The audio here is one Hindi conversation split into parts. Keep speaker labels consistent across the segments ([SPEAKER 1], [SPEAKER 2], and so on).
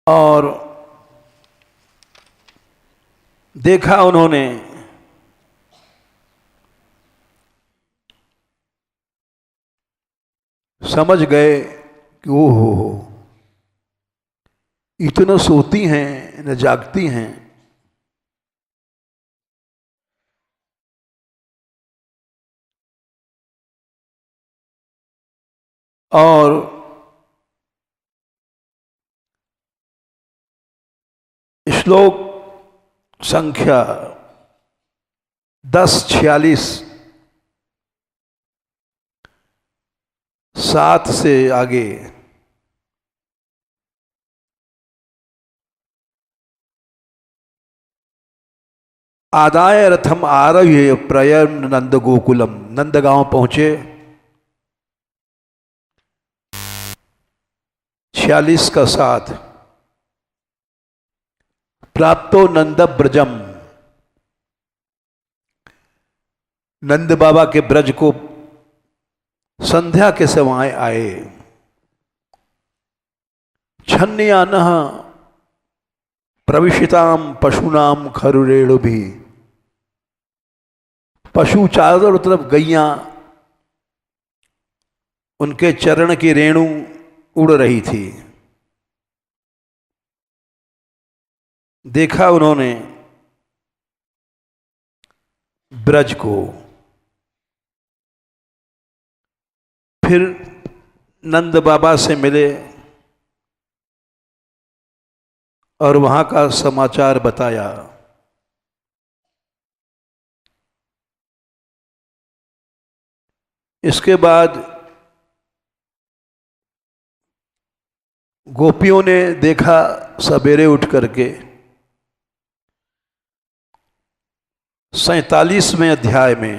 [SPEAKER 1] और देखा उन्होंने समझ गए कि ओ हो इतना सोती हैं न जागती हैं। और श्लोक संख्या 1046 7 से आगे आदाय रथम आरभ्य प्रयम नंद गोकुलम। नंदगांव पहुंचे। 46 का 7 प्राप्तो नंद ब्रजम। नंद बाबा के ब्रज को संध्या के समय आए। छन्यानः प्रविशिताम पशुनाम खरुरेणु भी। पशु चारों तरफ गैयां उनके चरण की रेणु उड़ रही थी। देखा उन्होंने ब्रज को। फिर नंद बाबा से मिले और वहां का समाचार बताया। इसके बाद गोपियों ने देखा सवेरे उठ करके 47वें अध्याय में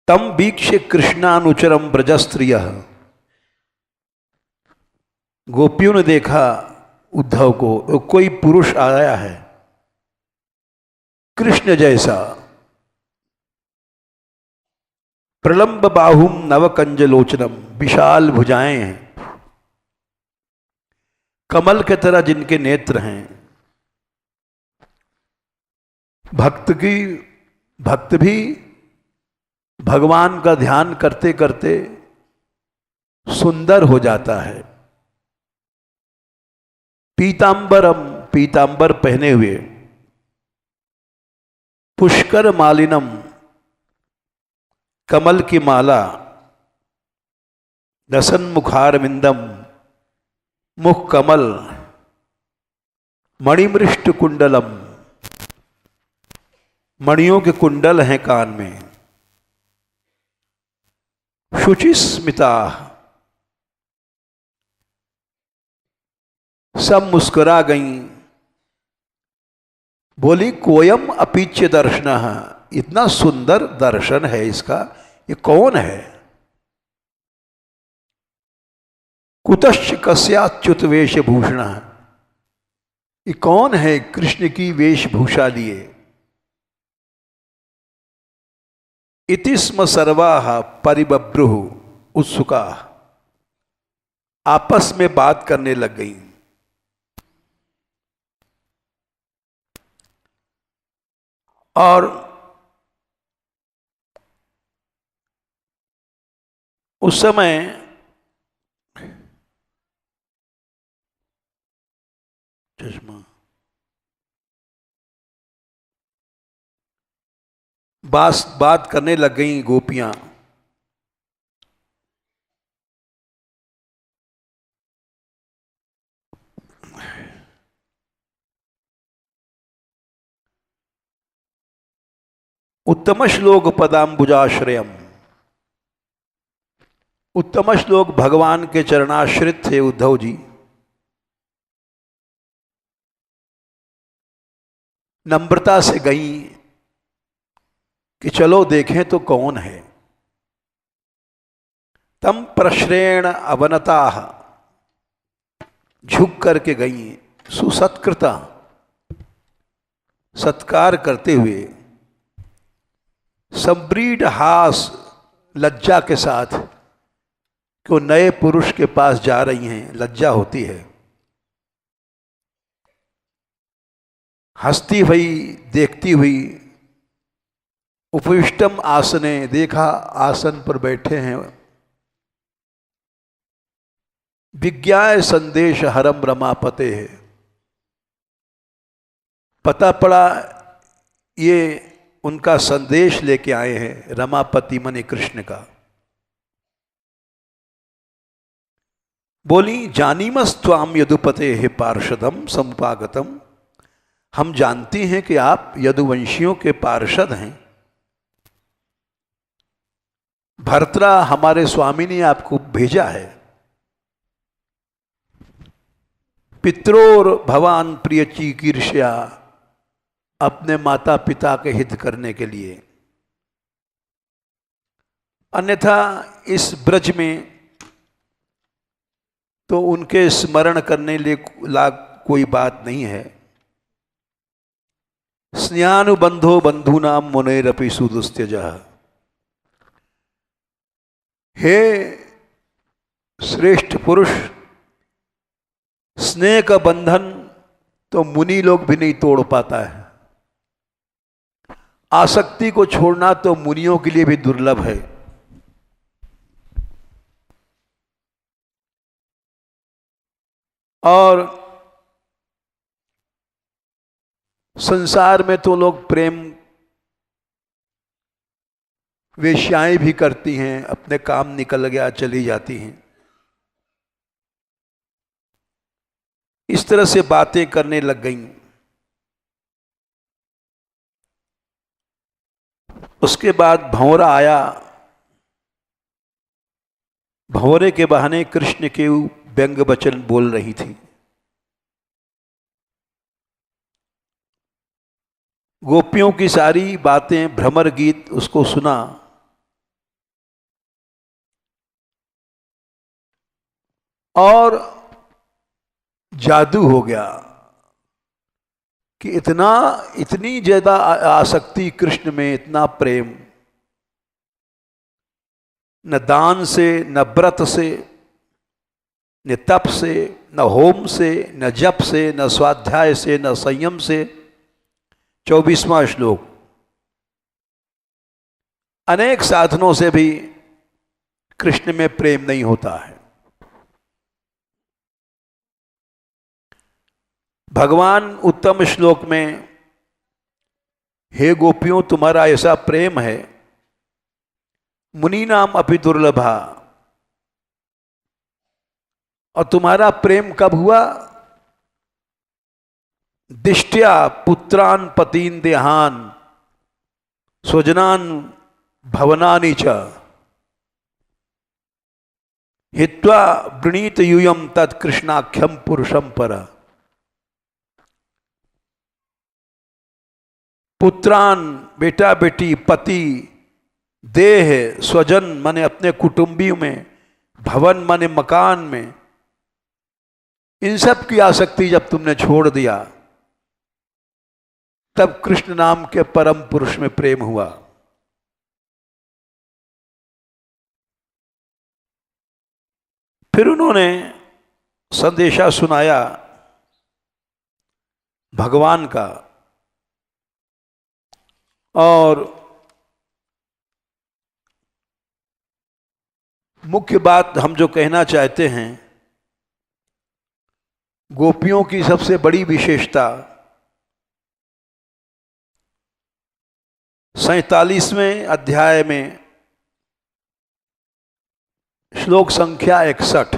[SPEAKER 1] तम वीक्ष्य कृष्णानुचरम ब्रजस्त्रिय। गोपियों ने देखा उद्धव को, कोई पुरुष आया है कृष्ण जैसा, प्रलंब बाहुम नवकंजलोचनम, विशाल भुजाएं हैं, कमल के तरह जिनके नेत्र हैं। भक्त भी भगवान का ध्यान करते करते सुंदर हो जाता है। पीतांबरम, पीतांबर पहने हुए, पुष्कर मालिनम, कमल की माला, दसन मुखारविंदम, मुख कमल, मणिमृष्ट कुंडलम, मणियों के कुंडल हैं कान में, शुचिस्मिता, सब मुस्कुरा गईं। बोली कोयम अपीच्य दर्शनः, इतना सुंदर दर्शन है इसका, ये कौन है? कुतश्च कस्याच्युत वेशभूषण, ये कौन है कृष्ण की वेशभूषा लिए? इति स्म सर्वाः परिबभ्रुः उत्सुका, आपस में बात करने लग गई। और उस समय चश्मा बात करने लग गई गोपियां। उत्तम श्लोक पदाम्बुजाश्रयम, उत्तम श्लोक भगवान के चरणाश्रित थे उद्धव जी। नम्रता से गई कि चलो देखें तो कौन है। तम प्रश्रेण अवनता, झुक करके गई, सुसत्कृता, सत्कार करते हुए, संब्रीड हास, लज्जा के साथ कि वो नए पुरुष के पास जा रही हैं, लज्जा होती है। हंसती हुई, देखती हुई, उपविष्टम आसने, देखा आसन पर बैठे हैं। विज्ञाय संदेश हरम रमापते है, पता पड़ा ये उनका संदेश लेके आए हैं, रमापति मने कृष्ण का। बोली जानीमस्त्वाम यदुपते हे पार्षदम समुपागतम, हम जानती हैं कि आप यदुवंशियों के पार्षद हैं। भर्तृ हमारे स्वामी ने आपको भेजा है। पित्रोर भवान प्रिय चिकीर्ष्या, अपने माता पिता के हित करने के लिए। अन्यथा इस ब्रज में तो उनके स्मरण करने लायक कोई बात नहीं है। स्नेहानुबंधो बंधुनाम मुनेरपि सुदुस्त्यजः, हे श्रेष्ठ पुरुष, स्नेह का बंधन तो मुनि लोग भी नहीं तोड़ पाता है। आसक्ति को छोड़ना तो मुनियों के लिए भी दुर्लभ है। और संसार में तो लोग प्रेम वेश्याएं भी करती हैं, अपने काम निकल गया चली जाती हैं। इस तरह से बातें करने लग गईं। उसके बाद भंवरा आया। भंवरे के बहाने कृष्ण के व्यंग वचन बोल रही थी। गोपियों की सारी बातें, भ्रमर गीत उसको सुना। और जादू हो गया कि इतनी ज्यादा आसक्ति कृष्ण में, इतना प्रेम, न दान से, न व्रत से, न तप से, न होम से, न जप से, न स्वाध्याय से, न संयम से। 24वां श्लोक। अनेक साधनों से भी कृष्ण में प्रेम नहीं होता है। भगवान उत्तम श्लोक में, हे गोपियों तुम्हारा ऐसा प्रेम है, मुनि नाम अपि दुर्लभा। और तुम्हारा प्रेम कब हुआ? दिष्ट्या पुत्रान पतीन देहान स्वजनान भवनानि च हित्वा वृणीत यूयम तत्कृष्णाख्यम पुरुषम पर। पुत्रान बेटा बेटी, पति, देह, स्वजन माने अपने कुटुंबियों में, भवन माने मकान में, इन सब की आसक्ति जब तुमने छोड़ दिया, तब कृष्ण नाम के परम पुरुष में प्रेम हुआ। फिर उन्होंने संदेशा सुनाया भगवान का। और मुख्य बात हम जो कहना चाहते हैं, गोपियों की सबसे बड़ी विशेषता 47वें अध्याय में श्लोक संख्या 61।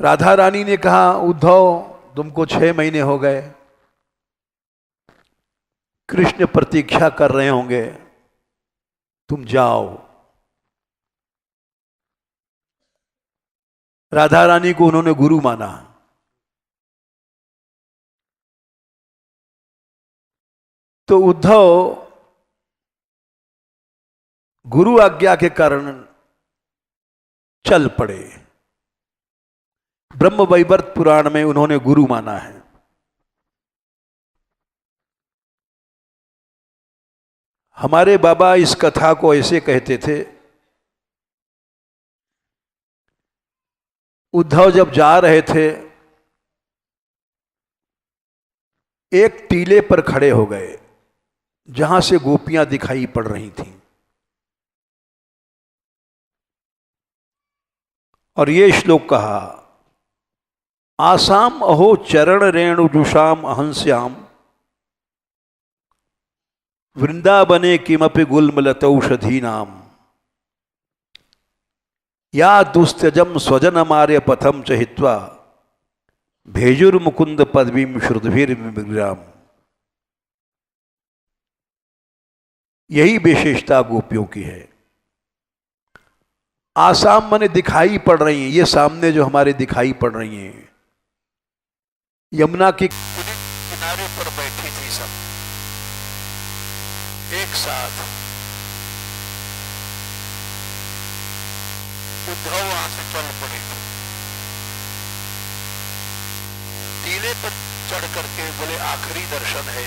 [SPEAKER 1] राधा रानी ने कहा, उद्धव तुमको 6 महीने हो गए, कृष्ण प्रतीक्षा कर रहे होंगे, तुम जाओ। राधा रानी को उन्होंने गुरु माना। तो उद्धव गुरु आज्ञा के कारण चल पड़े। ब्रह्म वैवर्त पुराण में उन्होंने गुरु माना है। हमारे बाबा इस कथा को ऐसे कहते थे, उद्धव जब जा रहे थे एक टीले पर खड़े हो गए जहां से गोपियां दिखाई पड़ रही थीं, और ये श्लोक कहा, आसाम अहो चरण रेणुजुषाम अहंस्याम वृंदावने किमपि गुल्मलतौषधी नाम या दुस्त्यजम स्वजनमार्य पथम च हित्वा भेजुर्मुकुंद पदवीम श्रुतभिर्विग्राम। यही विशेषता गोपियों की है। आसाम माने दिखाई पड़ रही हैं, ये सामने जो हमारे दिखाई पड़ रही हैं, यमुना के किनारे पर बैठी थी सब एक साथ। उद्धव वहां से चल पड़े थे, टीले पर चढ़ करके बोले आखिरी दर्शन है,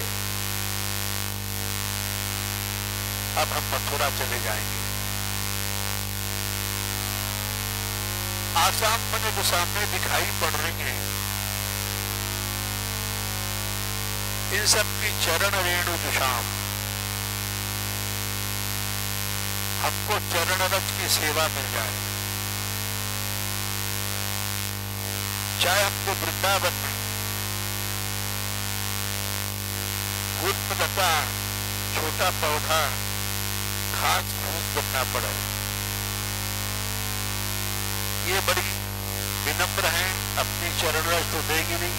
[SPEAKER 1] अब हम मथुरा चले जाएंगे। आसाम में जो सामने दिखाई पड़ रही है, इन सब की चरण रेणु दिशाम, हमको चरण रज की सेवा मिल जाए, चाहे हमको वृंदावन में गुललता छोटा पौधा घास फूस बनना पड़े। ये बड़ी विनम्र है, अपनी चरण रज तो देगी नहीं,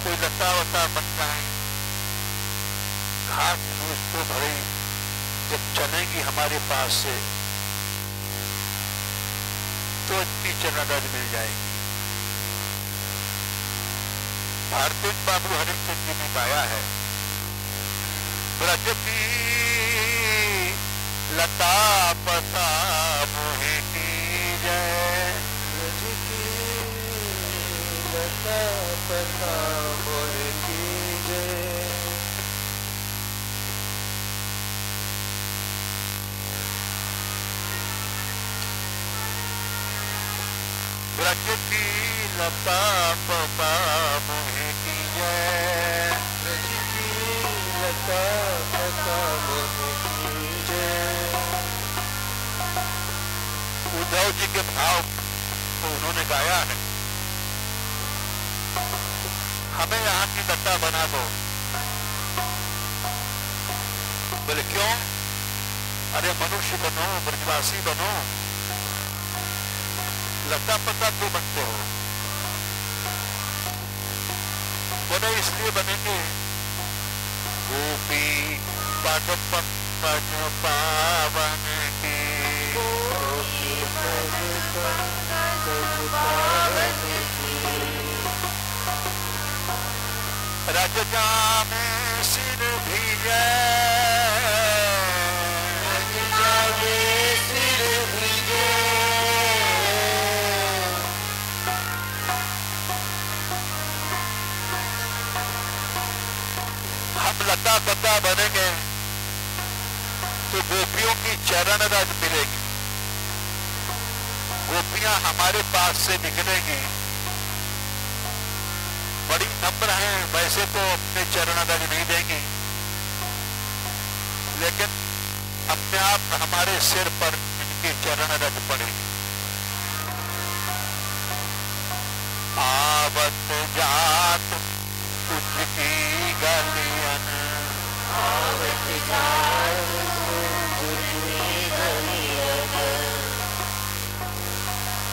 [SPEAKER 1] कोई लता वता बनता है, घास फूस तो भरे जब चलेंगी हमारे पास से तो इतनी चरण रज मिल जाएगी। भारती बाबू हरिचंद जी ने गाया है, ब्रज की लता पता मोहि की जय, ब्रज की लता पता मोहि की जय। ब्रज की लता पता मोहि की जय, ब्रज की लता पता मोहि की जय। उद्धव जी के भाव को उन्होंने गाया है, हमें यहाँ की लता बना दो। बोले क्यों? अरे मनुष्य बनो, ब्रजवासी बनो, लता पता क्यों बनते हो? बोले इसलिए बनेंगे, गोपी पद पंकज पावन की, गोपी पद पंकज पावन की, रजजा में सिर भीजे, रजजा में सिर भीजे। हम लता पता बनेंगे तो गोपियों की चरण रज मिलेगी, गोपियां हमारे पास से निकलेंगी। बड़ी नम्र हैं, वैसे तो अपने चरण रज नहीं देंगी, लेकिन अपने आप हमारे सिर पर इनकी चरण रज पड़ेगी। आवत जात कुछ की गलियन, आवत जात कुछ की गलियन।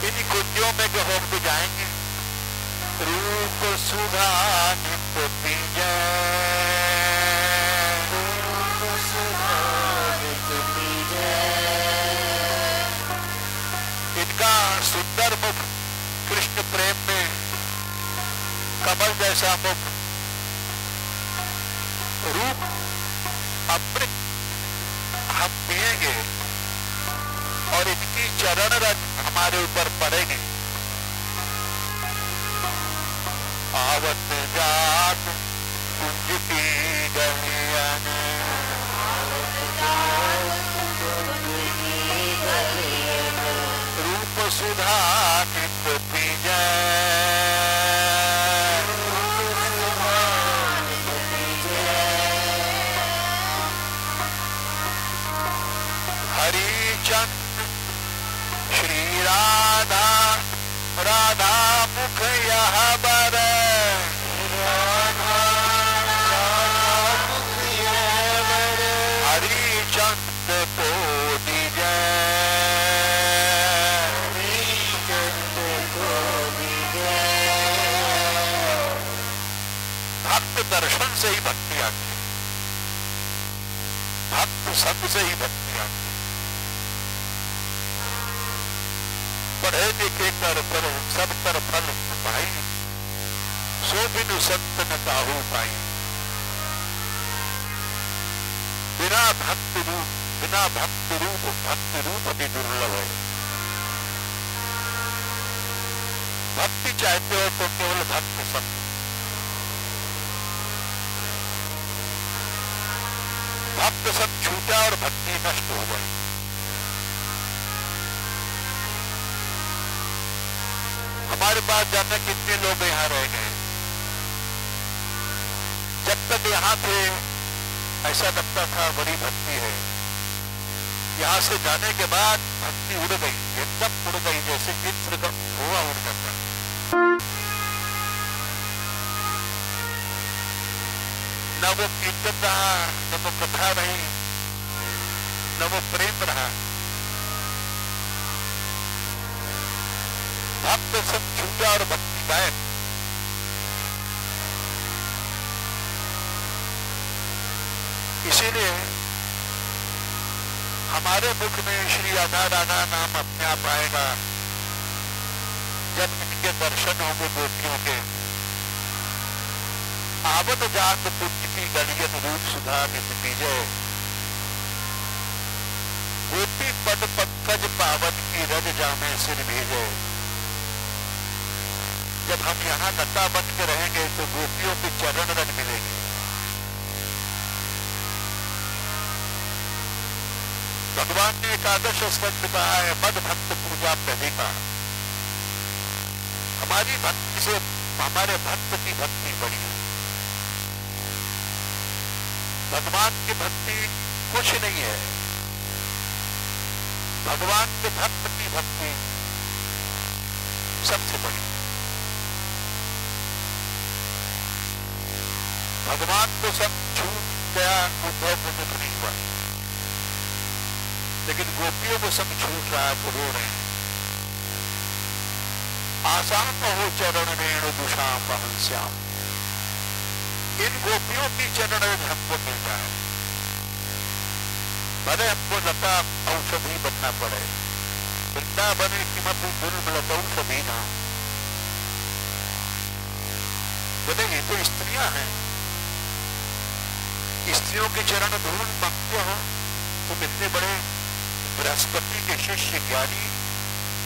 [SPEAKER 1] इन कुटियों में जो हम तो जाएंगे, रूप सुधा नित्य पीजे, रूप सुधा नित्य पीजे। इनका सुंदर मुख, कृष्ण प्रेम में कमल जैसा मुख, रूप अमृत हम पिएंगे और इनकी चरण रज हमारे ऊपर पड़ेगी। आवत जात कुंज की गलियां, चंद श्री राधा राधा मुख यह बर हरि चंद को दीजय भक्त दर्शन से ही भक्ति आती है, भक्त संग से ही भक्ति आती है। पढ़े लिखे कर पर सब कर फल पाई सो बिनु संत न काहू पाई। बिना भक्त रूप भी दुर्लभ है। भक्ति चाहते हो तो केवल भक्त संग, भक्त सब छूटा और भक्ति नष्ट हो गई। हमारे पास जाने कितने लोग यहाँ रह गए। जब तक यहाँ थे ऐसा लगता था बड़ी भक्ति है, यहाँ से जाने के बाद भक्ति उड़ गई, एकदम उड़ गई, जैसे चित्र का धुआं उड़ जाता। न वो कीर्तन रहा, न वो कथा रही, न वो प्रेम रहा। भक्त सब छूटा और भक्ति गायब। इसीलिए हमारे मुख में श्री राधा राधा नाम अपने आप आएगा जब इनके दर्शन होंगे गोपियों के। आवत जात पुण्य की गलियत रूप सुधा नित बीजय गोपी पद पंकज पावन की रज जामे सिर भेजे। जब हम यहाँ लता बन के रहेंगे तो गोपियों के चरण रज मिलेंगे। भगवान ने एकादश स्कंद कहा है मद भक्त पूजा प्रधिका। हमारी भक्ति से हमारे भक्त की भक्ति बड़ी है। भगवान की भक्ति कुछ नहीं है, भगवान के भक्त की भक्ति सबसे बड़ी। भगवान को सब छूट गया, उद्धव को दुख नहीं हुआ, लेकिन गोपियों को सब छूट रहा है तो रो रहे हैं। आसाम हो चरण रेणु दुषाम पहंश्याम। इन गोपियों की चरण हमको मिल जाए, भले हमको लता औषधि बनना पड़े। वृंदावन किमपि दुर्लभ लतौषधि नाम। बोले ये तो स्त्रियां हैं, स्त्रियों के चरण धूल मांगते हो। तुम इतने बड़े बृहस्पति के शिष्य ज्ञानी,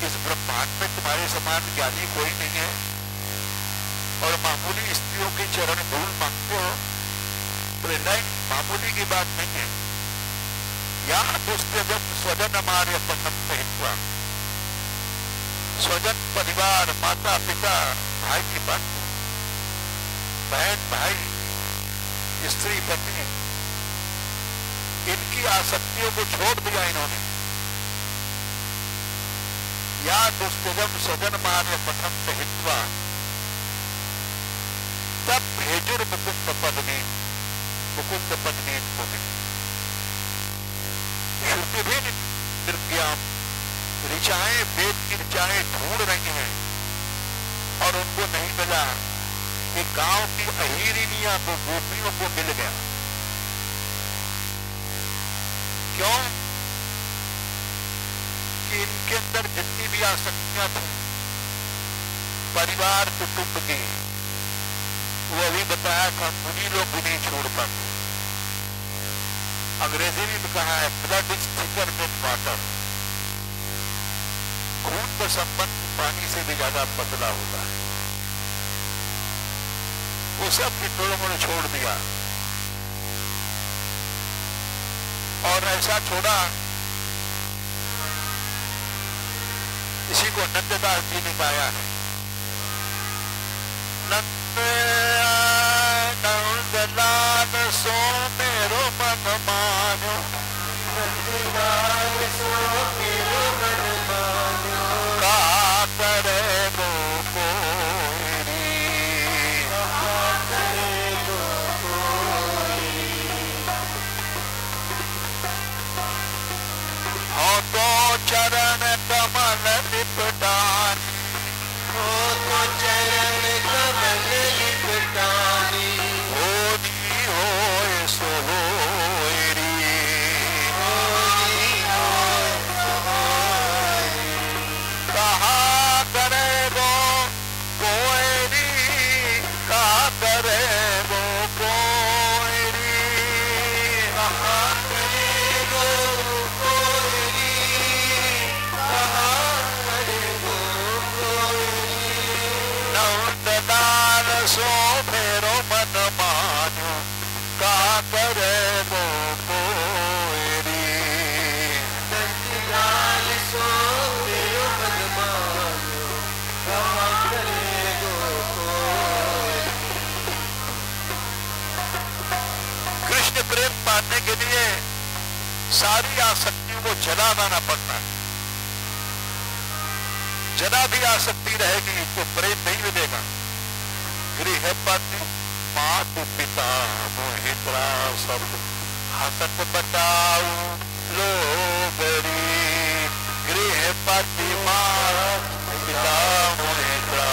[SPEAKER 1] इस ब्रह्मांड में तुम्हारे समान ज्ञानी कोई नहीं है, और मामूली स्त्रियों के चरण धूल मांगते हो। तो नहीं, मामूली की बात नहीं है। यहाँ दुष्टजन स्वजन हमारे पसंद हित्वा, स्वजन परिवार, माता पिता, भाई की बहन, बहन भाई, स्त्री पत्नी, इनकी आसक्तियों को छोड़ दिया इन्होंने। या दुष्टजम स्वजन मार्य पठम हित्वा तब भेजुर मुकुंद पद्मी, मुकुंद पद्मी इनको मिली। श्रुति भी निर्ज्ञाम, ऋचाएं वेद की ऋचाएं ढूंढ रही हैं और उनको नहीं मिला। कि गांव की अहिरिनिया को, गोपियों को मिल गया। क्यों? कि इनके अंदर जितनी भी आसक्तियां थी परिवार कुटुंब की, वो अभी बताया था, मुनि लोग भी नहीं छोड़ पाते। अंग्रेजी में कहा है blood is thicker than water. खून का संबंध पानी से भी ज्यादा पतला होता है। वो सब इन लोगों ने छोड़ दिया और ऐसा छोड़ा। इसी को नंददास जी ने गाया है। नंदलाल सो मेरो मन मानो, नंदलाल सो ये सारी आसक्तियों को जलाना ना पड़ना। जला भी आसक्ति रहेगी तो प्रेम नहीं मिलेगा। गृहपति मातु पिता मोहित्रा सब हसत बटाऊ लोगरी। गृहपति मातु पिता मोहित्रा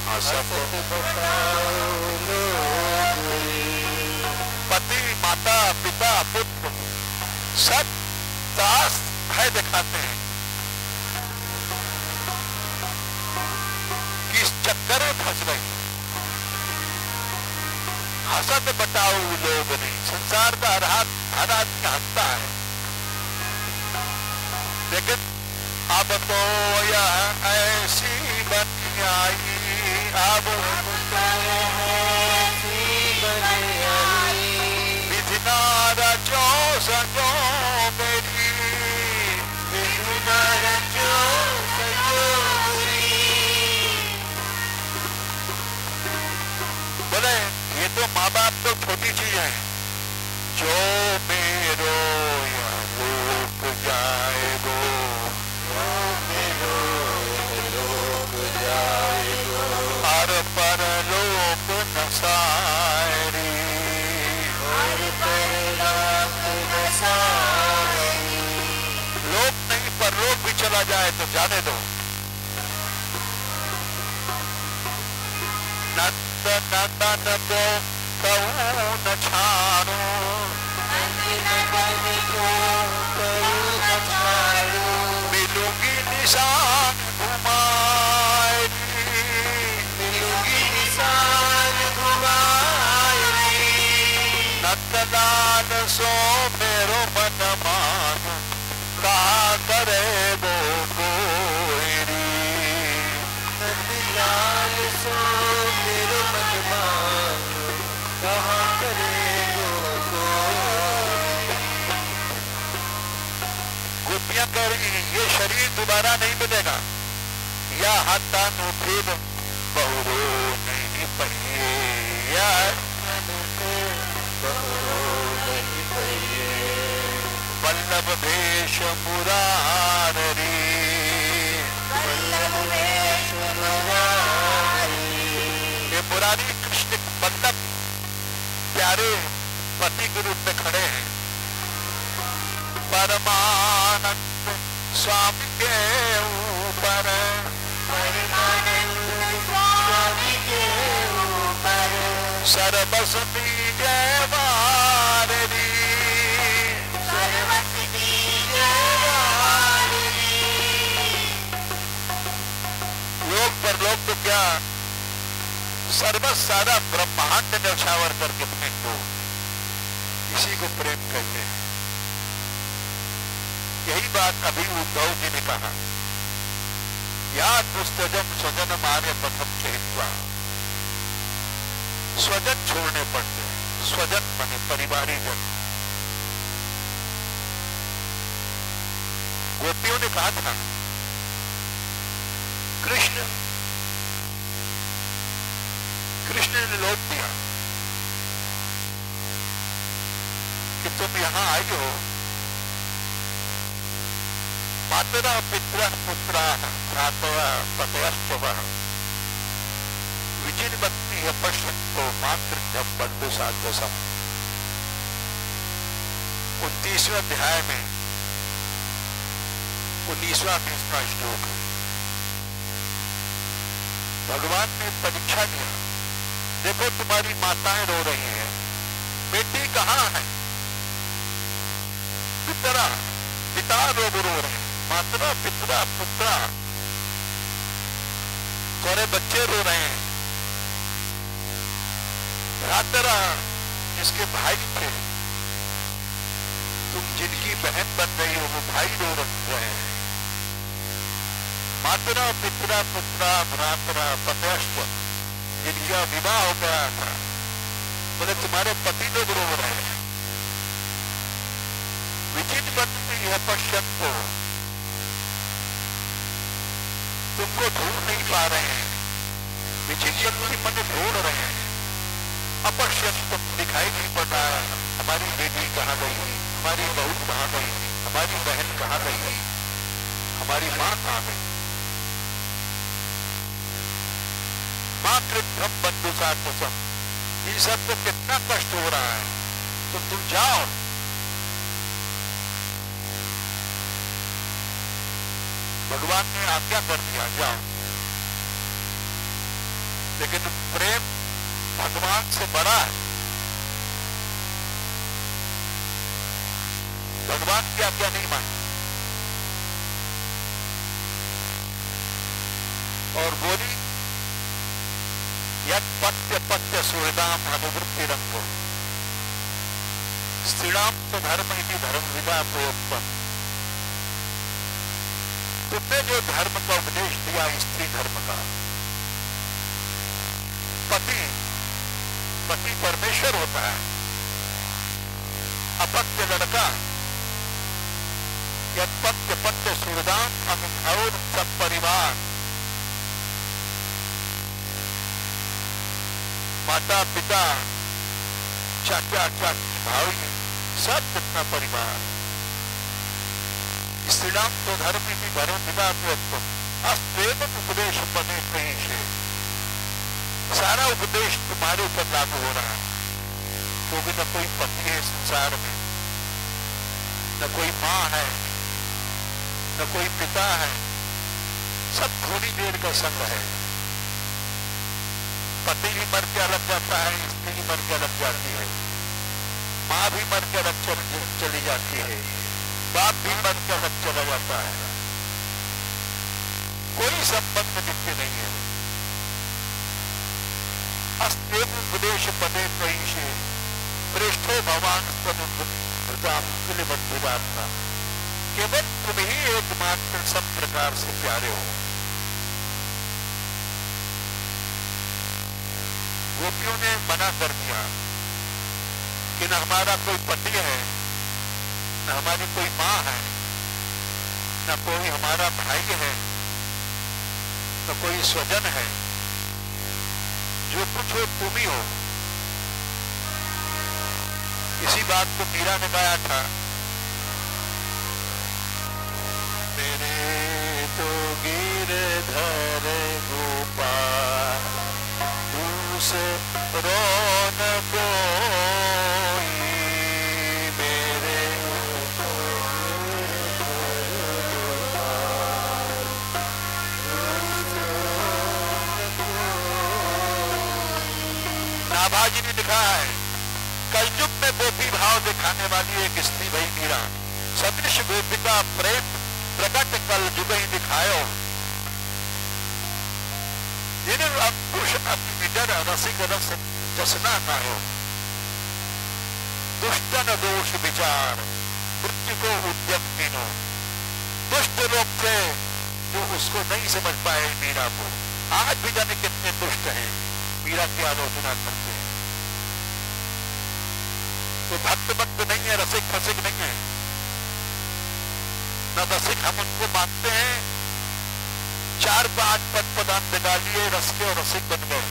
[SPEAKER 1] हसत बटाऊ लोगरी। पति माता पिता पुत्र सब दास है दिखाते हैं कि इस चक्कर में फंस गए। हसत बटाऊ लोग नहीं। संसार का हर आदमी हंसता है, लेकिन अब तो यह ऐसी बन आई, अब विधि ना रचो सजो मेरी, विधि ना रचो सजो मेरी। बोले ये तो माँ बाप तो छोटी चीज है, जो मेरो या लोक जाएगो, जो मेरो लोक जाएगो, हर पर लोक नसारी, हर पर लोक नसारी। लोक नहीं पर लोक भी चला जाए तो जाने दो। नंदन को कहूँ न छाड़ो, मिलूंगी निशान घुमाएगी, मिलूंगी निशान घुमाएगी। नंदलाल सो मेरो मन मानो, कहा करे वो कोयरी। नंदलाल सो मेरो मन मानो, कहा करे वो कोयरी। गोपियां कह रही ये शरीर दोबारा नहीं मिलेगा, या हाथानु फिर बहुरो नहीं पहिए, या बहुरो नहीं पहिए। वल्लभ भेष मुरारी, वल्लभ भेष मुरारी। ये मुरारी कृष्ण वल्लभ प्यारे पति के रूप में खड़े हैं। परमानंद स्वामी के ऊपर, परमानंद स्वामी के ऊपर, सर्वसती जय वारी, सर्वसती जय वारी। लोक पर लोक तो क्या, सर्व सारा ब्रह्मांड न्यौछावर करके फेंको, इसी को प्रेम कहते हैं। यही बात अभी उद्धव जी ने कहा, याद पुस्तजम स्वजन मारे प्रथम चेतवा। स्वजन छोड़ने पड़ते हैं, स्वजन माने परिवारी जन। गोपियों ने कहा था कृष्ण ने लौट दिया कि तुम यहां आई हो, मातरा पितरा पुत्रा भ्रातरा पतयस्तव विचिन्वन्ति पश्यन्तो मातृ बंधु साधसम। 29वें अध्याय में 19वां श्लोक है। भगवान ने परीक्षा दिया, देखो तुम्हारी माताएं रो रही हैं, बेटी कहाँ है? पितरा पिता रो रहे हैं, मातरा पितरा पुत्रा तुम्हारे बच्चे रो रहे हैं। भ्रातरा जिसके भाई थे, तुम जिनकी बहन बन रही हो वो भाई रो रहे हैं। मातरा पितरा पुत्रा भ्रातरा पतयस्व जिनका विवाह हो गया था, बोले तुम्हारे पति लोग रो रहे हैं। विचिन्वन्ति पश्यन्तो, तुमको ढूंढ नहीं पा रहे हैं। विचिन्वन्ति मन ढूंढ रहे हैं। अपश्यन्तो
[SPEAKER 2] तुम दिखाई नहीं पड़ रहा है, हमारी बेटी कहाँ गई, हमारी बहू कहाँ गई, हमारी बहन कहाँ गई, हमारी माँ कहाँ गई। माँ कृतम बंधु सात्वसम, इन सबको कितना कष्ट हो रहा है, तो तुम जाओ। भगवान ने आज्ञा कर दिया जाओ, लेकिन प्रेम भगवान से बड़ा है। भगवान की आज्ञा नहीं मानी और बोली यद पत्य पत्य सुहृदाम अनुवृत्ति रंगो स्त्रीणाम तो धर्म ही धर्म विदा प्रयोगपन। तुमने जो धर्म का उपदेश दिया स्त्री धर्म का, पति पति परमेश्वर होता है, अपत्य लड़का, यद पत्य पत्य सुहृदाम और सब परिवार, माता पिता चाचा चाची भाई सब कितना परिवार, स्त्रीणाम तो धर्म की धर्म पिता अस्त्वेव उपदेश बने कहीं से। सारा उपदेश तुम्हारे ऊपर लागू हो रहा है, क्योंकि न कोई पति है संसार में, न कोई माँ है, न कोई पिता है, सब थोड़ी देर का संग है। पति भी मर के अलग जाता है, स्त्री भी मर के अलग जाती है, माँ भी मर के अलग चली जाती है, बाप भी मर के अलग चला जाता है, कोई संबंध नित्य नहीं है। अस्तेव उपदेश पदे कहीं से श्रेष्ठो भगवान समुद्र मध्यात्मा, केवल तुम ही एकमात्र सब प्रकार से प्यारे हो। गोपियों ने मना कर दिया कि न हमारा कोई पति है, न हमारी कोई माँ है, न कोई हमारा भाई है, न कोई स्वजन है, जो कुछ हो तुम ही हो। इसी बात को मीरा ने गाया था, मेरे तो गिरधर गोपाल दूसरो न कोई, मेरे नाभाजी ने लिखा है, कलयुग में गोपी भाव दिखाने वाली एक स्त्री भई मीरा, सदृश गोपिका प्रेम प्रकट कल जुग ही दिखायो, जिन्हें अंकुश अतिविदर रसिक रस जसना पायो, दुष्टन दोष विचार मृत्यु को उद्यम कीनो। दुष्ट लोग थे जो उसको नहीं समझ पाए मीरा को, आज भी जाने कितने दुष्ट हैं, मीरा की आलोचना करते हैं। तो भक्त भक्त नहीं है, रसिक रसिक नहीं है, न रसिक हम उनको मानते हैं, 4-5 पद पदार्थ निकाल लिए, रस के और रसिक बन गए।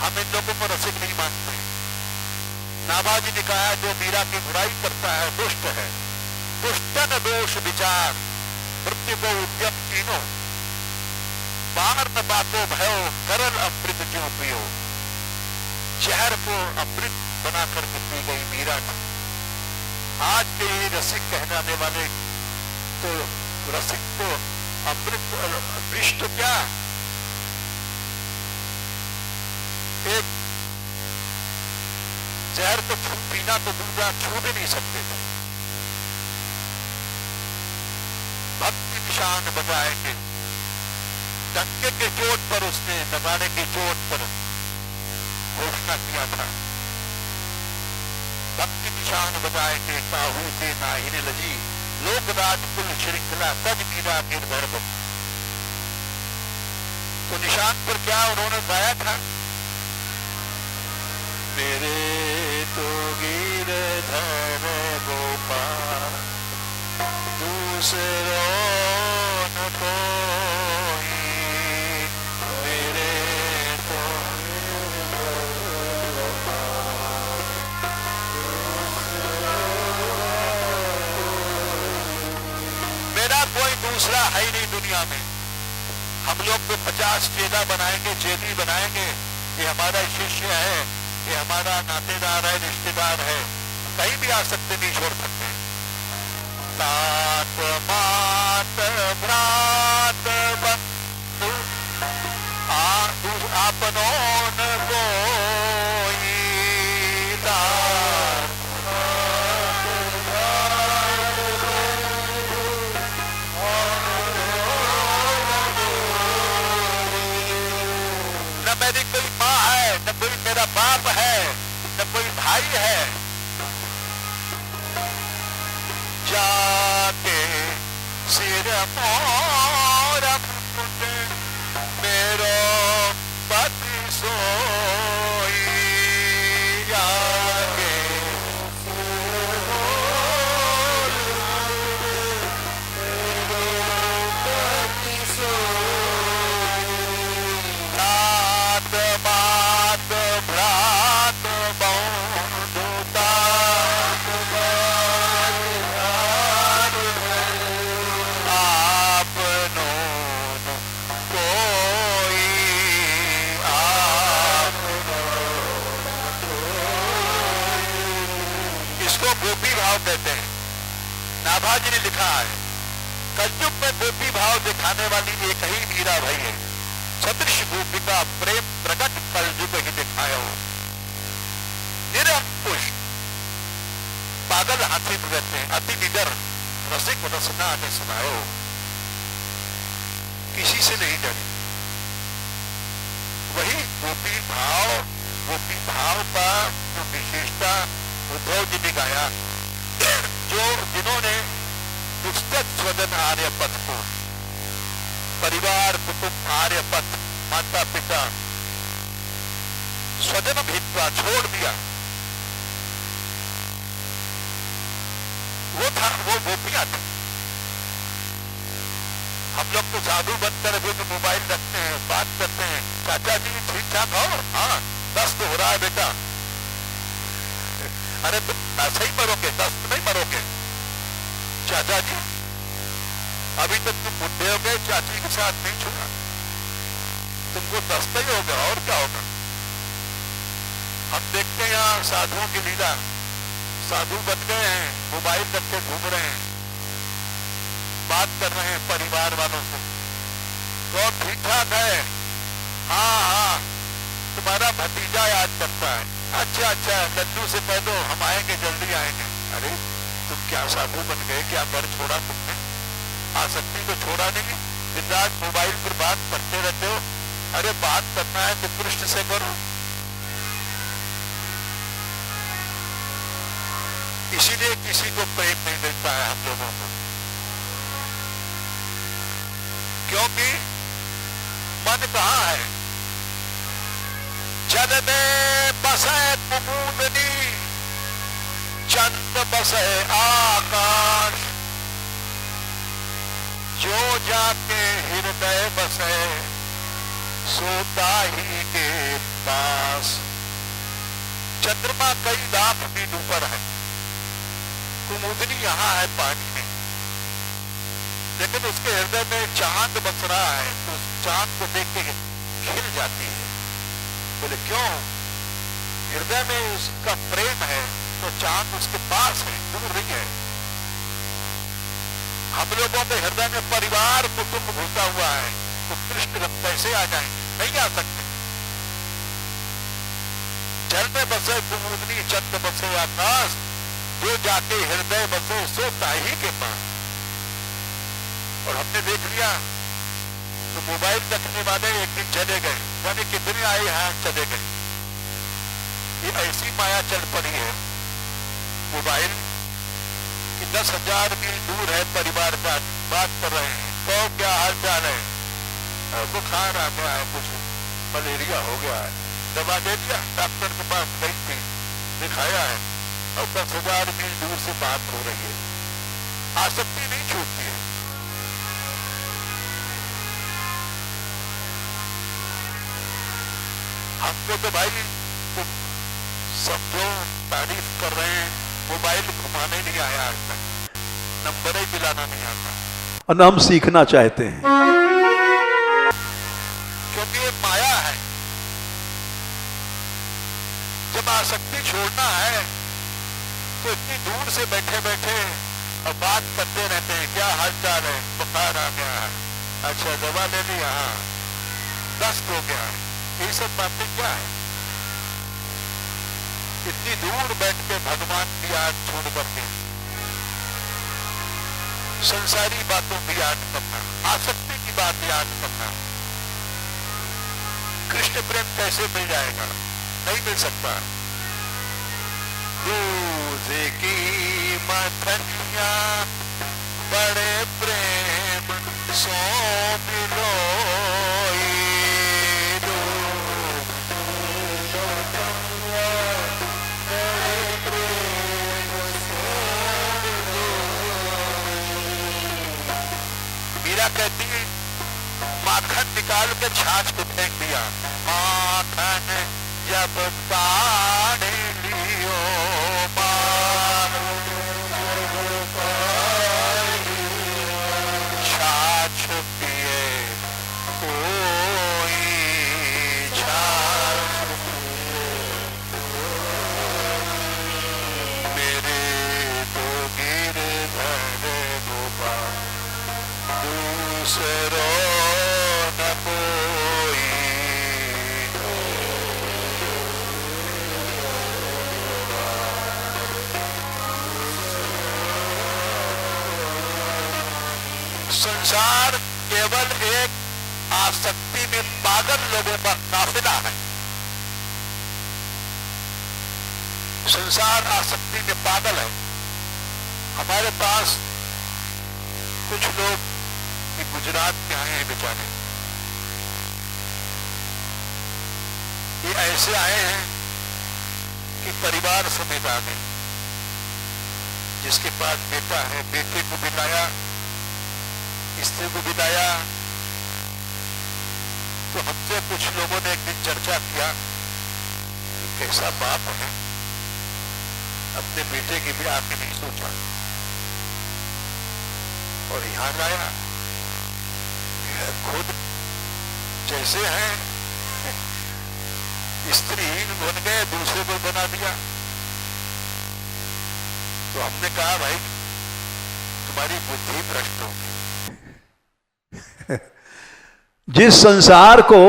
[SPEAKER 2] हम इन लोगों को रसिक नहीं मानते। नाभाजी ने कहा जो मीरा की बुराई करता है दुष्ट है, दुष्टन दोष विचार मृत्यु को उद्यम कीनो, बाहर न बातो भयो करल अमृत क्यों पियो। जहर को अमृत बनाकर पी गई मीरा की। आज के रसिक कहने वाले तो रसिक को अमृत विष तो क्या, एक जहर तो पीना तो दूसरा छू भी नहीं सकते थे। भक्ति निशान बजाएंगे, डंके के चोट पर उसने नगाड़े की चोट पर घोषणा किया था, भक्ति निशान बजाएंगे काहू से नाहिने लजी, लोकराज कुल श्रृंखला तज मीरा गिरधर बन। तो निशान पर क्या उन्होंने गाया था, मेरे तो गिरधर गोपाल दूसरो न कोई, मेरे तो दूसरा है ही नहीं दुनिया में। हम लोग को 50 चेला बनाएंगे, चेली बनाएंगे, ये हमारा शिष्य है, ये हमारा नातेदार है, रिश्तेदार है, कहीं भी आ सकते, नहीं छोड़ सकते। तात मात भ्रात बंधु आपनों न कोई, तात न मेरी कोई माँ है, न कोई मेरा बाप है, न कोई भाई है। जाके सिर मोर मुकुट मेरो पति सोई, जाके सिर मोर मेरो पति सोई। तात मात भ्रात बंधु, तात मात भ्रात आपनों न कोई, आपनों न कोई। इसको गोपी भाव कहते हैं। नाभाजी ने लिखा है, कलयुग में गोपी भाव दिखाने वाली एक ही मीरा भाई है। सदृश गोपिका प्रेम प्रकट कलयुग ही दिखाया हो। निरंकुश पागल हाथी में रहते हैं, अति निडर रसिक रसना ने सुनायो, किसी से नहीं डरे। वही गोपी भाव का जो विशेषता उद्धव जी ने गाया, जिन्होंने पुस्तक स्वजन आर्यपथ को, परिवार कुटुंब आर्यपथ, माता पिता स्वजन भित्वा छोड़ दिया, वो गोपियां थी। हम लोग तो साधु बनकर भी तो मोबाइल रखते हैं, बात करते हैं, चाचा जी ठीक ठाक हो, हाँ दस्त हो रहा है बेटा, अरे तुम ऐसे ही मरोगे, दस्त नहीं मरोगे। चाचा जी अभी तक तुम बुढ़े हो गए, चाची के साथ नहीं छूना, तुमको दस्त ही होगा और क्या होगा। हम देखते हैं यहाँ साधुओं की लीला, साधु बन गए हैं, मोबाइल रख के घूम रहे हैं, बात कर रहे हैं परिवार वालों से, तो ठीक ठाक है, हाँ हाँ तुम्हारा भतीजा याद करता है, अच्छा अच्छा लड्डू से कह दो हम आएंगे, जल्दी आएंगे। अरे तुम क्या साधु बन गए, क्या घर छोड़ा तुमने, आसक्ति तो छोड़ा नहीं, दिन रात मोबाइल पर बात करते रहते हो। अरे बात करना है तो कृष्ण से करो। इसीलिए किसी को प्रेम नहीं मिलता है हम लोगों को, क्योंकि मन कहाँ है। जल में बसे कुमुदनी, चंद्र बसे आकाश, जो जाके हृदय बसे सोता ही के पास। चंद्रमा कई लाख मील ऊपर है, कुमुदनी यहाँ है पानी में, लेकिन उसके हृदय में चांद बस रहा है, तो उस चांद को देख के खिल जाती है। बोले क्यों? हृदय में उसका प्रेम है, तो चांद उसके पास है, दूर नहीं है। हम लोगों के हृदय में परिवार कुटुंब घुसा हुआ है, तो कृष्ण कैसे आ जाएंगे? नहीं आ सकते। जल में बसे कुमुदनी, चंद्र बसे आकाश, जो जाके हृदय बसे सोता ही के पास। और हमने देख लिया तो मोबाइल रखने वाले एक दिन चले गए, यानी कितने आए हैं चले गए। ये ऐसी माया चल पड़ी है मोबाइल कि 10,000 मील दूर है परिवार का, बात कर रहे हैं, तो क्या हाल चाल है, बुखार आ गया है, कुछ मलेरिया हो गया है, दवा दे दिया, डॉक्टर के पास गई थी, दिखाया है, और 10,000 मील दूर से बात हो रही है। आसक्ति नहीं छूटती है। हमको तो भाई तुम समझो तारीफ कर रहे हैं, मोबाइल घुमाने नहीं आया आज तक, नंबर ही दिलाना नहीं आता।
[SPEAKER 1] और हम सीखना चाहते हैं।
[SPEAKER 2] क्योंकि ये माया है। जब आसक्ति छोड़ना है तो इतनी दूर से बैठे बैठे और बात करते रहते हैं, क्या हाल चाल है, बुखार आ गया है, अच्छा दवा ले ली, हाँ दस्त हो गया है, ये सब बातें क्या है। इतनी दूर बैठ के भगवान की याद छोड़ करके संसारी बातों की याद करना, आसक्ति की बात याद करना, कृष्ण प्रेम कैसे मिल जाएगा? नहीं मिल सकता। दूध की मथनिया बड़े प्रेम सो मिलो, मीरा कहती है माखन निकाल के छाछ को फेंक दिया, माखन जब काढ़ लियो, छाछ पिए कोई छाछ, मेरे तो गिरधर गोपाल दूसरो न कोई। संसार केवल एक आसक्ति में पागल लोगों का काफिला है। संसार आसक्ति में पागल है। हमारे पास कुछ लोग गुजरात में आए हैं बेचारे, ये ऐसे आए हैं कि परिवार समेत आ गए। जिसके पास बेटा है, बेटे को बिताया, स्त्री को बिताया। तो हमसे कुछ लोगों ने एक दिन चर्चा किया कि कैसा बाप है, अपने बेटे की ब्याह के नहीं सोचा और यहां लाया, खुद जैसे हैं स्त्री बन गए, दूसरे को बना दिया। तो हमने कहा भाई तुम्हारी बुद्धि भ्रष्ट होगी।
[SPEAKER 1] जिस संसार को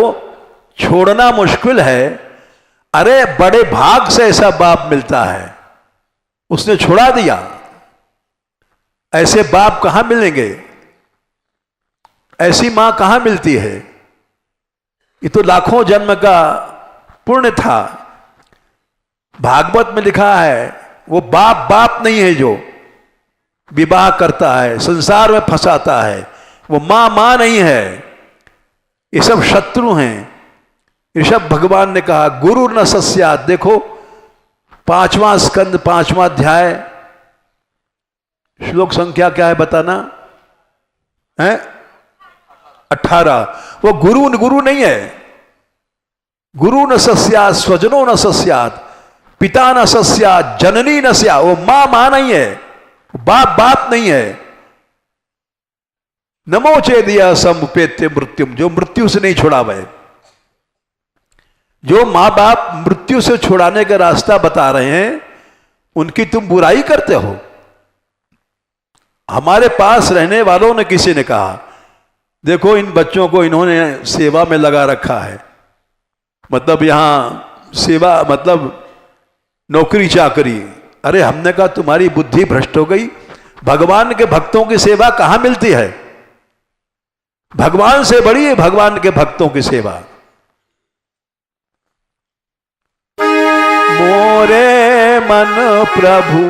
[SPEAKER 1] छोड़ना मुश्किल है, अरे बड़े भाग से ऐसा बाप मिलता है, उसने छुड़ा दिया। ऐसे बाप कहां मिलेंगे, ऐसी मां कहां मिलती है? ये तो लाखों जन्म का पुण्य था। भागवत में लिखा है वो बाप बाप नहीं है जो विवाह करता है, संसार में फंसाता है, वो मां मां नहीं है। ये सब शत्रु हैं। ऋषभ भगवान ने कहा गुरु न सस्यात्। देखो 5वां स्कंद 5वां अध्याय, श्लोक संख्या क्या है बताना है? 18। वो गुरु नहीं है। गुरु न सस्यात्, स्वजनो न सस्यात्, पिता न सस्यात्, जननी न स्यात्। वो मां नहीं है, बाप बाप नहीं है। नमो चेदिया समुपेत्य मृत्युम, जो मृत्यु से नहीं छुड़ावे। जो मां बाप मृत्यु से छुड़ाने का रास्ता बता रहे हैं, उनकी तुम बुराई करते हो। हमारे पास रहने वालों ने किसी ने कहा देखो इन बच्चों को इन्होंने सेवा में लगा रखा है, मतलब यहां सेवा मतलब नौकरी चाकरी। अरे हमने कहा तुम्हारी बुद्धि भ्रष्ट हो गई। भगवान के भक्तों की सेवा कहां मिलती है? भगवान से बड़ी है भगवान के भक्तों की सेवा। मोरे मन प्रभु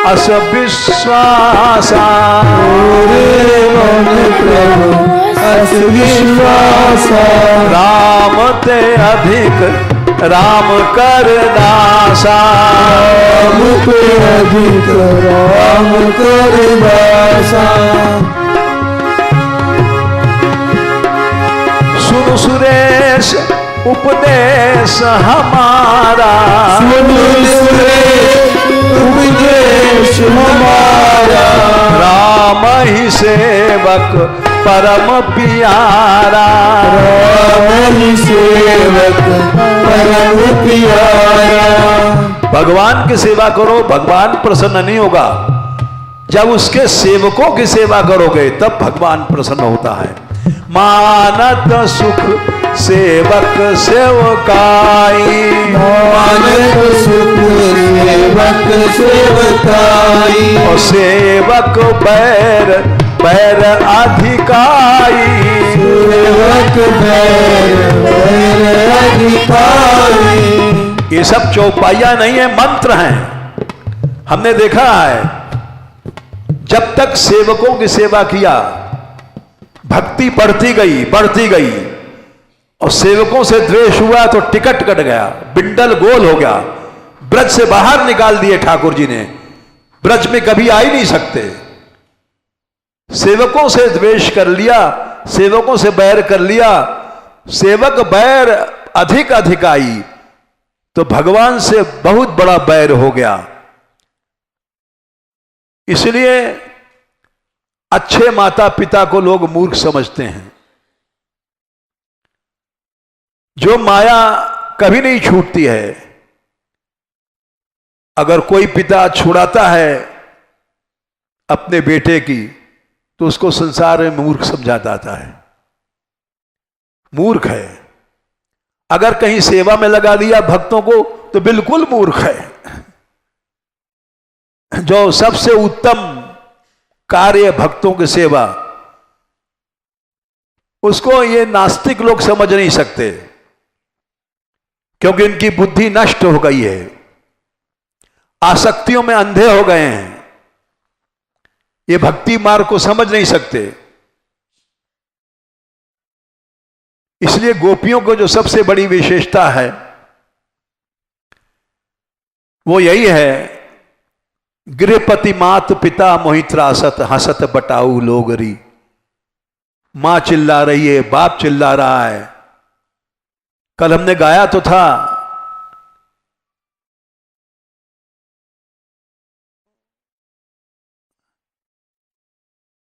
[SPEAKER 1] अस विश्वासा,
[SPEAKER 3] मोरे मन प्रभु अस विश्वासा,
[SPEAKER 1] राम ते अधिक राम कर दासा,
[SPEAKER 3] राम ते अधिक राम कर दासा।
[SPEAKER 1] सुन सुरेश उपदेश हमारा,
[SPEAKER 3] सुन सुरेश उपदेश हमारा,
[SPEAKER 1] राम ही सेवक सेवक परम प्यारा।
[SPEAKER 3] राम ही सेवक परम प्यारा।
[SPEAKER 1] भगवान की सेवा करो, भगवान प्रसन्न नहीं होगा। जब उसके सेवकों की सेवा करोगे तब भगवान प्रसन्न होता है। मानत सुख सेवक सेवकाई,
[SPEAKER 3] मानत सुख सेवक सेवकाई।
[SPEAKER 1] और सेवक बैर बैर अधिकाई।
[SPEAKER 3] सेवक बैर बैर अधिकाई।
[SPEAKER 1] ये सब चौपाइयां नहीं है, मंत्र हैं। हमने देखा है जब तक सेवकों की सेवा किया भक्ति बढ़ती गई और सेवकों से द्वेष हुआ तो टिकट कट गया, बिंडल गोल हो गया। ब्रज से बाहर निकाल दिए ठाकुर जी ने, ब्रज में कभी आ ही नहीं सकते। सेवकों से द्वेष कर लिया, सेवकों से बैर कर लिया, सेवक बैर अधिक अधिकाई, तो भगवान से बहुत बड़ा बैर हो गया। इसलिए अच्छे माता पिता को लोग मूर्ख समझते हैं। जो माया कभी नहीं छूटती है, अगर कोई पिता छुड़ाता है अपने बेटे की तो उसको संसार में मूर्ख समझा जाता है, मूर्ख है। अगर कहीं सेवा में लगा दिया भक्तों को तो बिल्कुल मूर्ख है। जो सबसे उत्तम कार्य भक्तों की सेवा, उसको ये नास्तिक लोग समझ नहीं सकते, क्योंकि इनकी बुद्धि नष्ट हो गई है, आसक्तियों में अंधे हो गए हैं, ये भक्ति मार्ग को समझ नहीं सकते। इसलिए गोपियों को जो सबसे बड़ी विशेषता है वो यही है, गृहपति मात पिता मोहित्रासत हसत बटाऊ लोगरी। मां चिल्ला रही है, बाप चिल्ला रहा है। कल हमने गाया तो था,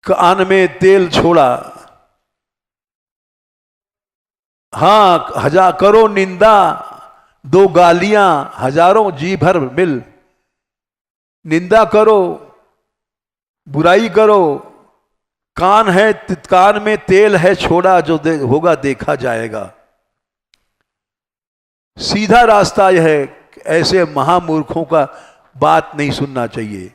[SPEAKER 1] कान में तेल छोड़ा, हाँ हजार करो निंदा, दो गालियां हजारों जी भर मिल। निंदा करो, बुराई करो, कान है कान में तेल है छोड़ा, जो होगा देखा जाएगा। सीधा रास्ता यह है, ऐसे महामूर्खों का बात नहीं सुनना चाहिए।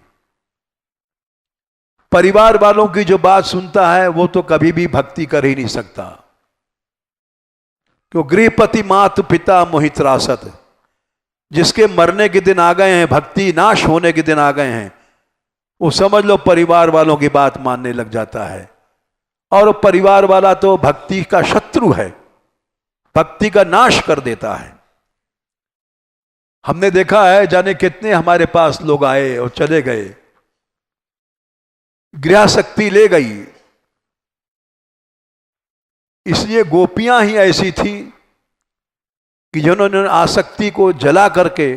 [SPEAKER 1] परिवार वालों की जो बात सुनता है वो तो कभी भी भक्ति कर ही नहीं सकता। तो गृहपति मात पिता मोहित्रासत, जिसके मरने के दिन आ गए हैं, भक्ति नाश होने के दिन आ गए हैं, वो समझ लो परिवार वालों की बात मानने लग जाता है। और परिवार वाला तो भक्ति का शत्रु है, भक्ति का नाश कर देता है। हमने देखा है, जाने कितने हमारे पास लोग आए और चले गए, गृहशक्ति ले गई। इसलिए गोपियां ही ऐसी थी कि जिन्होंने आसक्ति को जला करके,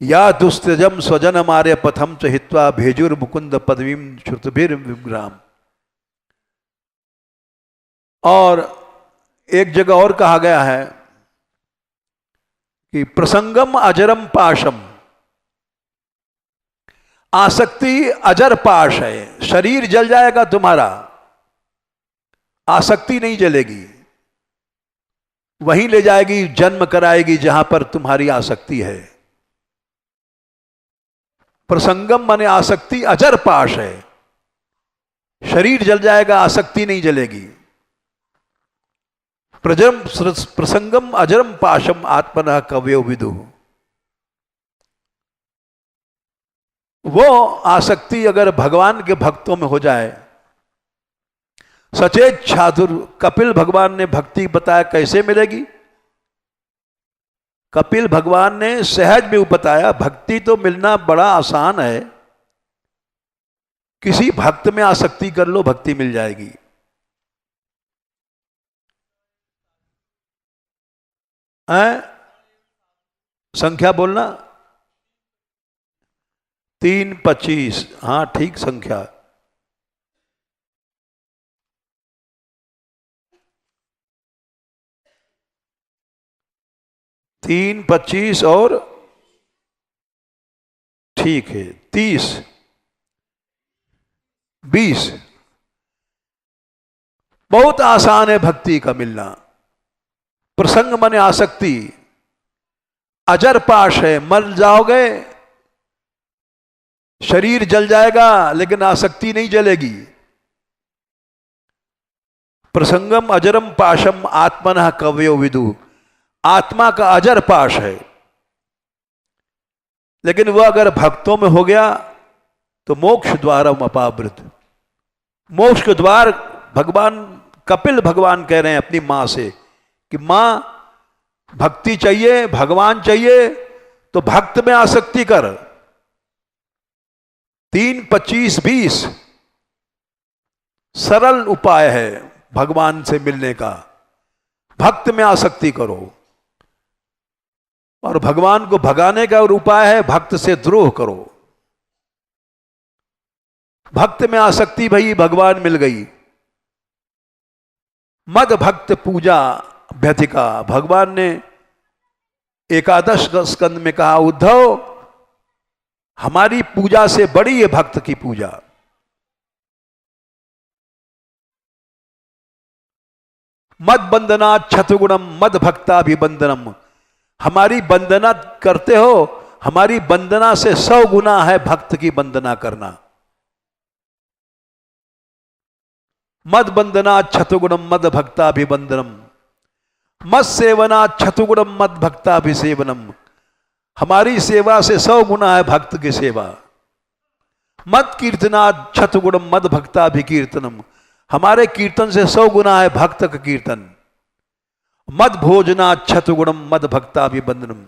[SPEAKER 1] या दुस्तजम स्वजन मारे पथम च हित्वा भेजुर मुकुंद पदवीम श्रुतभिर विग्राम। और एक जगह और कहा गया है कि प्रसंगम अजरम पाशम, आसक्ति अजर पाश है। शरीर जल जाएगा तुम्हारा, आसक्ति नहीं जलेगी, वहीं ले जाएगी, जन्म कराएगी जहां पर तुम्हारी आसक्ति है। प्रसंगम माने आसक्ति अजर पाश है, शरीर जल जाएगा, आसक्ति नहीं जलेगी। प्रसंगम अजरम पाशम आत्मना कवयो विदु। वो आसक्ति अगर भगवान के भक्तों में हो जाए, सचेत चातुर, कपिल भगवान ने भक्ति बताया कैसे मिलेगी। कपिल भगवान ने सहज में बताया, भक्ति तो मिलना बड़ा आसान है, किसी भक्त में आसक्ति कर लो, भक्ति मिल जाएगी। संख्या बोलना 3-25, हाँ ठीक संख्या। 3, 25 और ठीक है 30, 20। बहुत आसान है भक्ति का मिलना। प्रसंग माने आसक्ति, अजर पाश है, मर जाओगे शरीर जल जाएगा लेकिन आसक्ति नहीं जलेगी। प्रसंगम अजरम पाशम आत्मनः कवयो विदु, आत्मा का अजर पाश है, लेकिन वह अगर भक्तों में हो गया तो मोक्ष द्वारम अपावृत, मोक्ष के द्वार भगवान कपिल भगवान कह रहे हैं अपनी मां से कि मां भक्ति चाहिए, भगवान चाहिए तो भक्त में आसक्ति कर। 3, 25, 20 सरल उपाय है भगवान से मिलने का। भक्त में आसक्ति करो, और भगवान को भगाने का और उपाय है भक्त से द्रोह करो। भक्त में आसक्ति भई भगवान मिल गई। मद भक्त पूजा व्यथिका, भगवान ने एकादश स्कंद में कहा उद्धव हमारी पूजा से बड़ी है भक्त की पूजा। मद बंदना छतुगुणम मद भक्ताभिबंदनम, हमारी वंदना करते हो, हमारी वंदना से 100 गुना है भक्त की वंदना करना। मद वंदना छतुगुणम मद भक्ताभिवंदनम, मद सेवना छतुगुणम मद भक्ताभिसेवनम, हमारी सेवा से 100 गुना है भक्त की सेवा। मद कीर्तना छतुगुणम मद भक्ताभिकीर्तनम, हमारे कीर्तन से 100 गुना है भक्त का कीर्तन। मद भोजना छतुगुणम मद भक्ताभिबंधनम,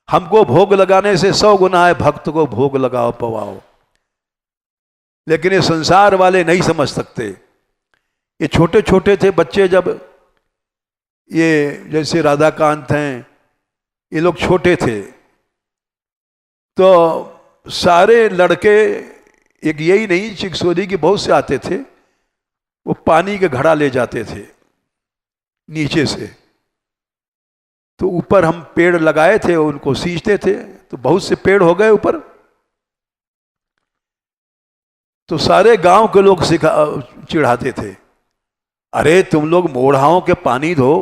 [SPEAKER 1] हमको भोग लगाने से 100 गुना है भक्त को भोग लगाओ पवाओ। लेकिन ये संसार वाले नहीं समझ सकते। ये छोटे छोटे थे बच्चे, जब ये जैसे राधाकांत हैं, ये लोग छोटे थे तो सारे लड़के, एक यही नहीं चिकसोदी के बहुत से आते थे, वो पानी के घड़ा ले जाते थे नीचे से। तो ऊपर हम पेड़ लगाए थे, उनको सींचते थे, तो बहुत से पेड़ हो गए ऊपर। तो सारे गांव के लोग चिढ़ाते थे, अरे तुम लोग मोढ़ाओं के पानी धो,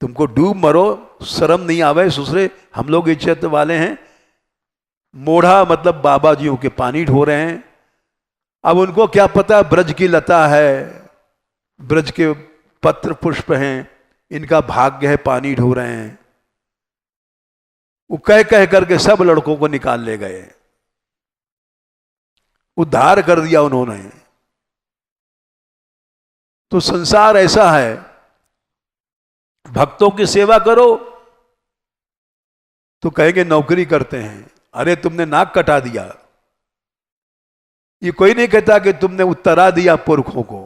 [SPEAKER 1] तुमको डूब मरो, शर्म नहीं आवे ससुरे, हम लोग इज्जत वाले हैं। मोढ़ा मतलब बाबा जियों के पानी ढो रहे हैं। अब उनको क्या पता ब्रज की लता है, ब्रज के पत्र पुष्प हैं, इनका भाग्य है, पानी ढो रहे हैं। वो कह कह करके सब लड़कों को निकाल ले गए, उद्धार कर दिया उन्होंने। तो संसार ऐसा है, भक्तों की सेवा करो तो कहेंगे नौकरी करते हैं, अरे तुमने नाक कटा दिया। ये कोई नहीं कहता कि तुमने उत्तरा दिया पुरखों को,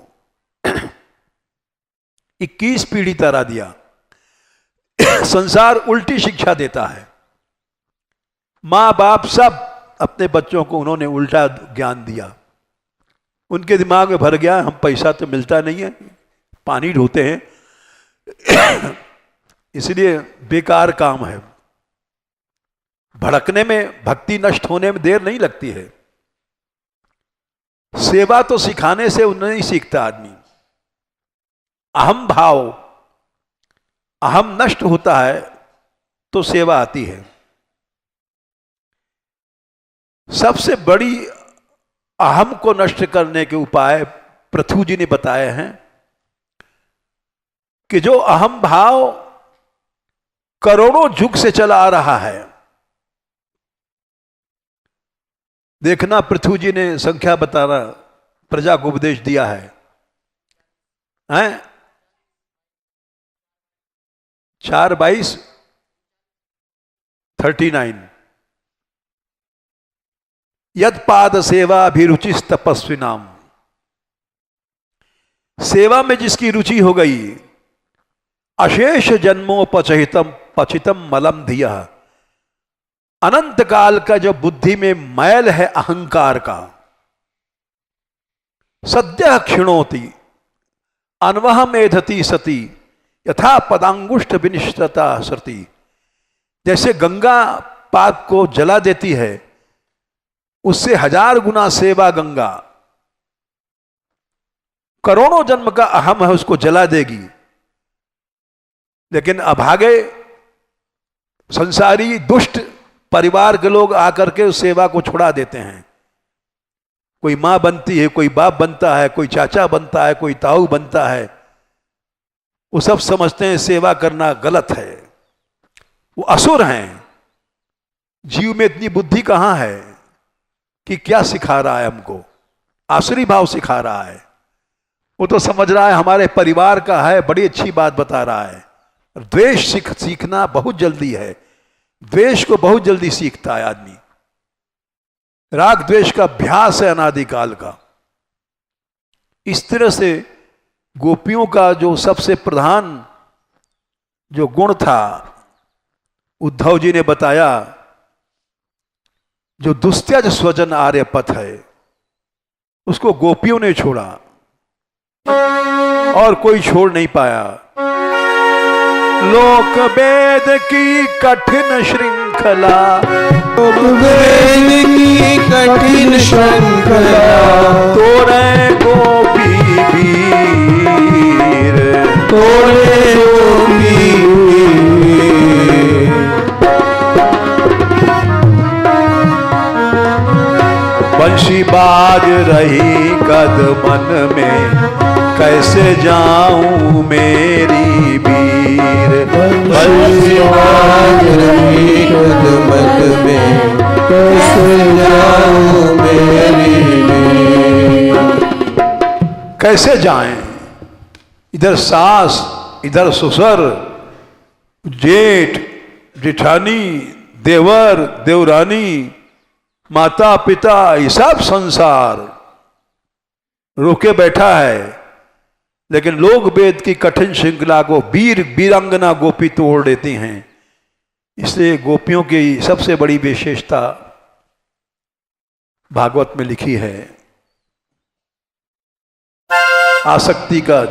[SPEAKER 1] 21 पीढ़ी तरा दिया। संसार उल्टी शिक्षा देता है। मां बाप सब अपने बच्चों को उन्होंने उल्टा ज्ञान दिया। उनके दिमाग में भर गया हम पैसा तो मिलता नहीं है, पानी ढोते हैं, इसलिए बेकार काम है। भड़कने में, भक्ति नष्ट होने में देर नहीं लगती है। सेवा तो सिखाने से नहीं सीखता आदमी। अहम भाव, अहम नष्ट होता है तो सेवा आती है। सबसे बड़ी अहम को नष्ट करने के उपाय पृथु जी ने बताए हैं कि जो अहम भाव करोड़ों युग से चला आ रहा है। देखना, पृथु जी ने संख्या बताना, प्रजा को उपदेश दिया है, हैं? 4/22 39। यद पाद सेवा अभिरुचि तपस्वी नाम, सेवा में जिसकी रुचि हो गई, अशेष जन्मों पचितम मलम धिया, अनंत काल का जो बुद्धि में मैल है अहंकार का, सद्य क्षिणोति अनवह मेधति सती, यथा पदांगुष्ठ विनिष्ठता सती, जैसे गंगा पाप को जला देती है, उससे 1000 गुना सेवा गंगा करोड़ों जन्म का अहम है उसको जला देगी। लेकिन अभागे संसारी दुष्ट परिवार के लोग आकर के उस सेवा को छुड़ा देते हैं। कोई मां बनती है, कोई बाप बनता है, कोई चाचा बनता है, कोई ताऊ बनता है, वो सब समझते हैं सेवा करना गलत है, वो असुर हैं। जीव में इतनी बुद्धि कहां है कि क्या सिखा रहा है हमको, आसुरी भाव सिखा रहा है। वो तो समझ रहा है हमारे परिवार का है, बड़ी अच्छी बात बता रहा है। द्वेष सीखना बहुत जल्दी है, द्वेष को बहुत जल्दी सीखता है आदमी। राग द्वेष का अभ्यास है अनादिकाल का। इस तरह से गोपियों का जो सबसे प्रधान जो गुण था, उद्धव जी ने बताया, जो दुस्त्यज स्वजन आर्यपथ है, उसको गोपियों ने छोड़ा और कोई छोड़ नहीं पाया। लोक वेद की कठिन श्रृंखला,
[SPEAKER 3] लोक वेद की कठिन श्रृंखला,
[SPEAKER 1] तोड़े गोपी वीर,
[SPEAKER 3] तोड़े गोपी वीर।
[SPEAKER 1] बंशी बाज रही कदमन में, कैसे जाऊं मेरी वीर।
[SPEAKER 3] बंशी बाज रही कदमन में, कैसे जाऊं मेरी वीर।
[SPEAKER 1] कैसे जाएं? इधर सास, इधर ससुर, जेठ जेठानी, देवर देवरानी, माता पिता, ये सब संसार रोके बैठा है। लेकिन लोग वेद की कठिन श्रृंखला को वीर वीरांगना गोपी तोड़ देती हैं। इसलिए गोपियों की सबसे बड़ी विशेषता भागवत में लिखी है, आसक्ति का